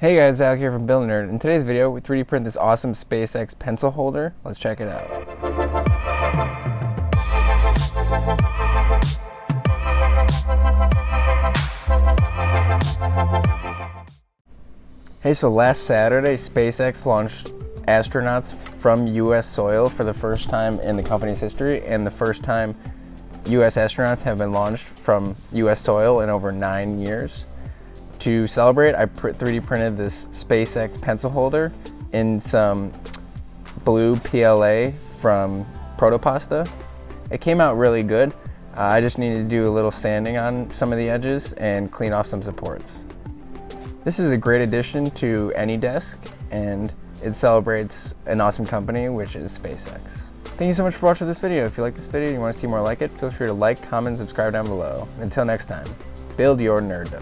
Hey guys, Zach here from Build Nerd. In today's video, we 3D print this awesome SpaceX pencil holder. Let's check it out. Hey, so last Saturday, SpaceX launched astronauts from US soil for the first time in the company's history, and the first time US astronauts have been launched from US soil in over 9 years. To celebrate, I 3D printed this SpaceX pencil holder in some blue PLA from Protopasta. It came out really good. I just needed to do a little sanding on some of the edges and clean off some supports. This is a great addition to any desk, and it celebrates an awesome company, which is SpaceX. Thank you so much for watching this video. If you like this video and you want to see more like it, feel free to like, comment, and subscribe down below. Until next time, build your nerddom.